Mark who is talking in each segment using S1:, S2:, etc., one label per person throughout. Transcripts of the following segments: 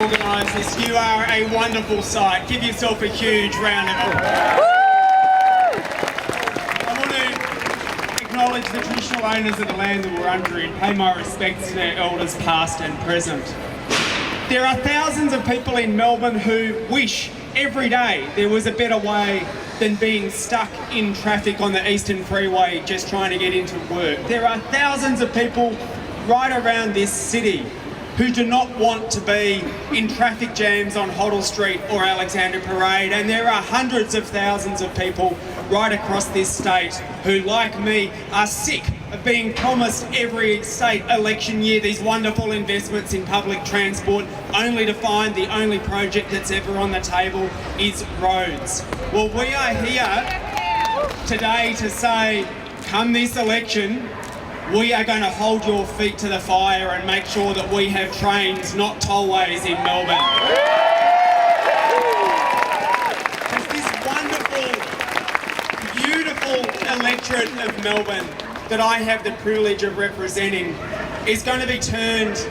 S1: Organise this. You are a wonderful sight. Give yourself a huge round of applause. I want to acknowledge the traditional owners of the land that we're under and pay my respects to their elders past and present. There are thousands of people in Melbourne who wish every day there was a better way than being stuck in traffic on the Eastern Freeway just trying to get into work. There are thousands of people right around this city who do not want to be in traffic jams on Hoddle Street or Alexandra Parade, and there are hundreds of thousands of people right across this state who, like me, are sick of being promised every state election year these wonderful investments in public transport, only to find the only project that's ever on the table is roads. Well, we are here today to say, come this election, we are going to hold your feet to the fire and make sure that we have trains, not tollways, in Melbourne. Because this wonderful, beautiful electorate of Melbourne that I have the privilege of representing is going to be turned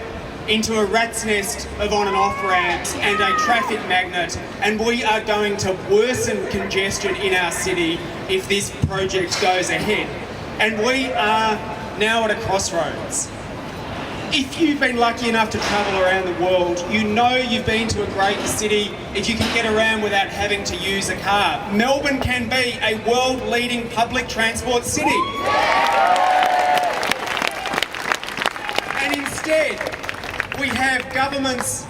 S1: into a rat's nest of on and off ramps and a traffic magnet, and we are going to worsen congestion in our city if this project goes ahead. And we are now at a crossroads. If you've been lucky enough to travel around the world, you know you've been to a great city if you can get around without having to use a car. Melbourne can be a world-leading public transport city. And instead, we have governments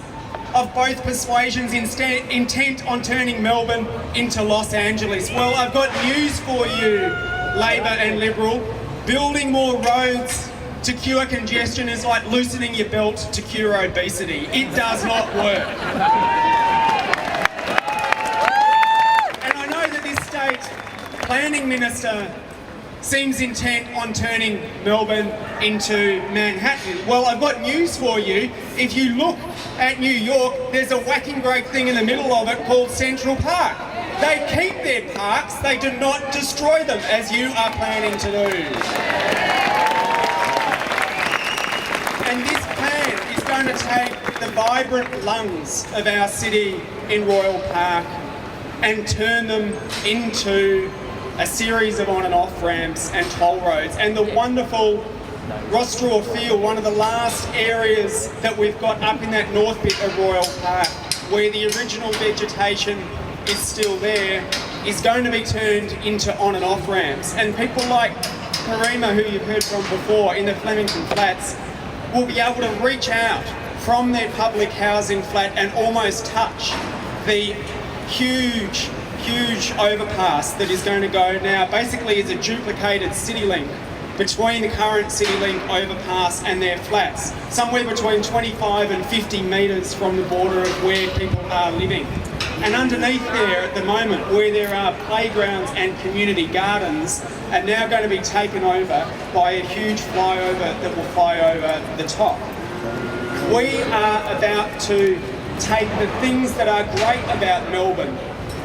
S1: of both persuasions intent on turning Melbourne into Los Angeles. Well, I've got news for you, Labor and Liberal. Building more roads to cure congestion is like loosening your belt to cure obesity. It does not work. And I know that this state planning minister seems intent on turning Melbourne into Manhattan. Well, I've got news for you. If you look at New York, there's a whacking great thing in the middle of it called Central Park. They keep their parks, they do not destroy them, as you are planning to do. And this plan is going to take the vibrant lungs of our city in Royal Park and turn them into a series of on and off ramps and toll roads. And the wonderful Rostraw Field, one of the last areas that we've got up in that north bit of Royal Park, where the original vegetation is still there, is going to be turned into on and off ramps. And people like Karima, who you've heard from before, in the Flemington Flats, will be able to reach out from their public housing flat and almost touch the huge overpass that is going to go now. Basically, it's a duplicated CityLink between the current CityLink overpass and their flats, somewhere between 25 and 50 metres from the border of where people are living. And underneath there at the moment, where there are playgrounds and community gardens, are now going to be taken over by a huge flyover that will fly over the top. We are about to take the things that are great about Melbourne,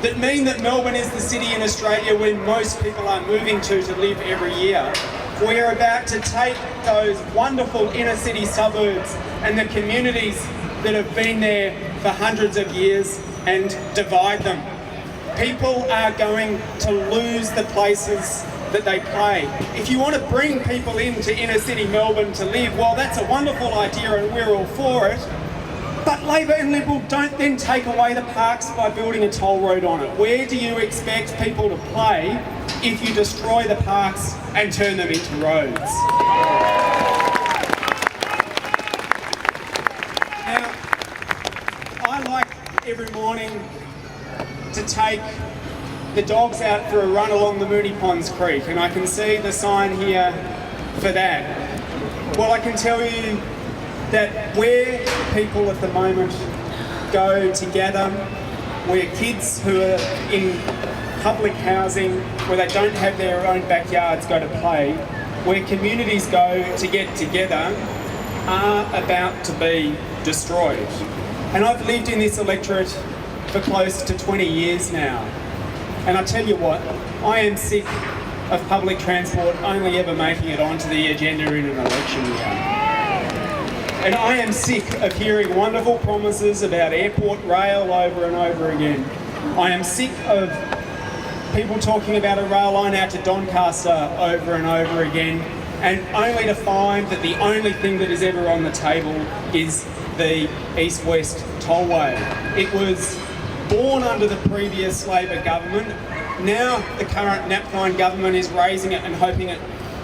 S1: that mean that Melbourne is the city in Australia where most people are moving to live every year. We're about to take those wonderful inner city suburbs and the communities that have been there for hundreds of years and divide them. People are going to lose the places that they play. If you want to bring people into inner city Melbourne to live, well, that's a wonderful idea and we're all for it. But Labor and Liberal don't then take away the parks by building a toll road on it. Where do you expect people to play if you destroy the parks and turn them into roads? Now, I like every morning to take the dogs out for a run along the Moonee Ponds Creek, and I can see the sign here for that. Well, I can tell you that where people at the moment go to gather, where kids who are in public housing, where they don't have their own backyards go to play, where communities go to get together, are about to be destroyed. And I've lived in this electorate for close to 20 years now. And I tell you what, I am sick of public transport only ever making it onto the agenda in an election year. And I am sick of hearing wonderful promises about airport rail over and over again. I am sick of people talking about a rail line out to Doncaster over and over again, and only to find that the only thing that is ever on the table is the east-west tollway. It was born under the previous Labor government. Now the current Napthine government is raising it and hoping it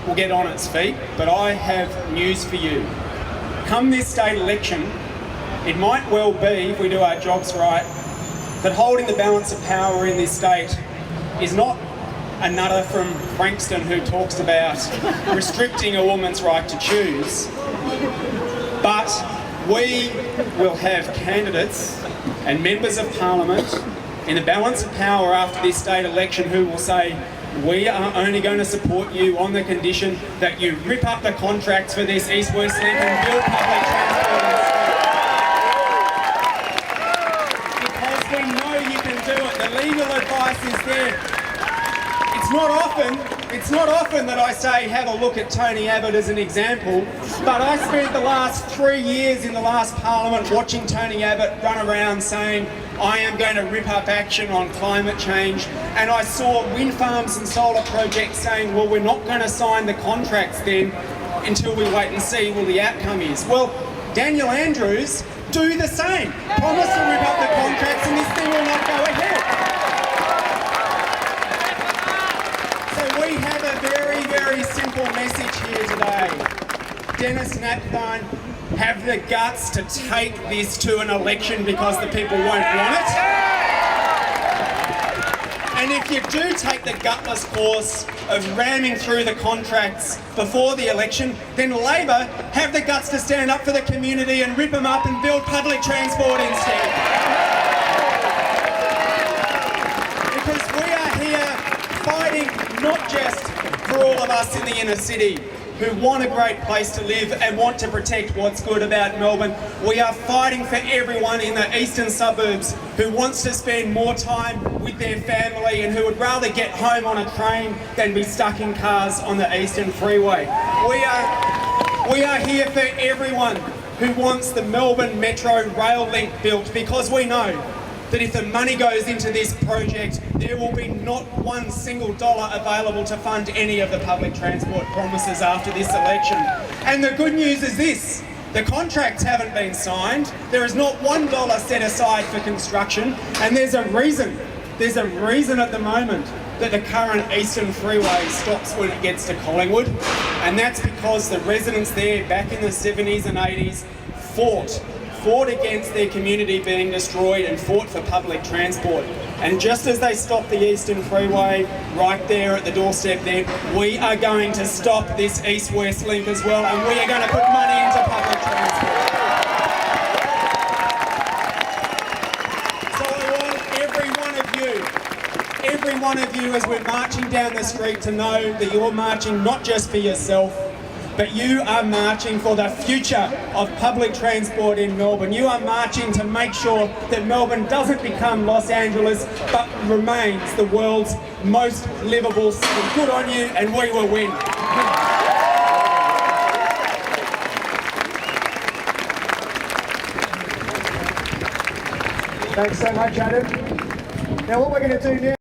S1: will get on its feet, but I have news for you. Come this state election, it might well be, if we do our jobs right, that holding the balance of power in this state is not a nutter from Frankston who talks about restricting a woman's right to choose, but we will have candidates and members of parliament in the balance of power after this state election who will say, we are only going to support you on the condition that you rip up the contracts for this east-west link and build public transport instead. Because we know you can do it. The legal advice is there. It's not often that I say have a look at Tony Abbott as an example, but I spent the last 3 years in the last parliament watching Tony Abbott run around saying, I am going to rip up action on climate change, and I saw wind farms and solar projects saying, well, we're not going to sign the contracts then until we wait and see what the outcome is. Well, Daniel Andrews, do the same. Promise to rip up the contracts and this thing will not go ahead. We have a very, very simple message here today. Dennis Napthine, have the guts to take this to an election because the people won't want it. And if you do take the gutless course of ramming through the contracts before the election, then Labor have the guts to stand up for the community and rip them up and build public transport instead. Because we are here fighting not just for all of us in the inner city who want a great place to live and want to protect what's good about Melbourne. We are fighting for everyone in the eastern suburbs who wants to spend more time with their family and who would rather get home on a train than be stuck in cars on the eastern freeway. We are here for everyone who wants the Melbourne Metro rail link built, because we know that if the money goes into this project, there will be not one single dollar available to fund any of the public transport promises after this election. And the good news is this, the contracts haven't been signed, there is not $1 set aside for construction, and there's a reason at the moment that the current Eastern Freeway stops when it gets to Collingwood, and that's because the residents there back in the 70s and 80s fought against their community being destroyed and fought for public transport. And just as they stopped the Eastern Freeway right there at the doorstep there, we are going to stop this east-west link as well, and we are going to put money into public transport. So I want every one of you as we're marching down the street to know that you're marching not just for yourself, but you are marching for the future of public transport in Melbourne. You are marching to make sure that Melbourne doesn't become Los Angeles, but remains the world's most livable city. Good on you, and we will win.
S2: Thanks so much, Adam. Now what we're going to do now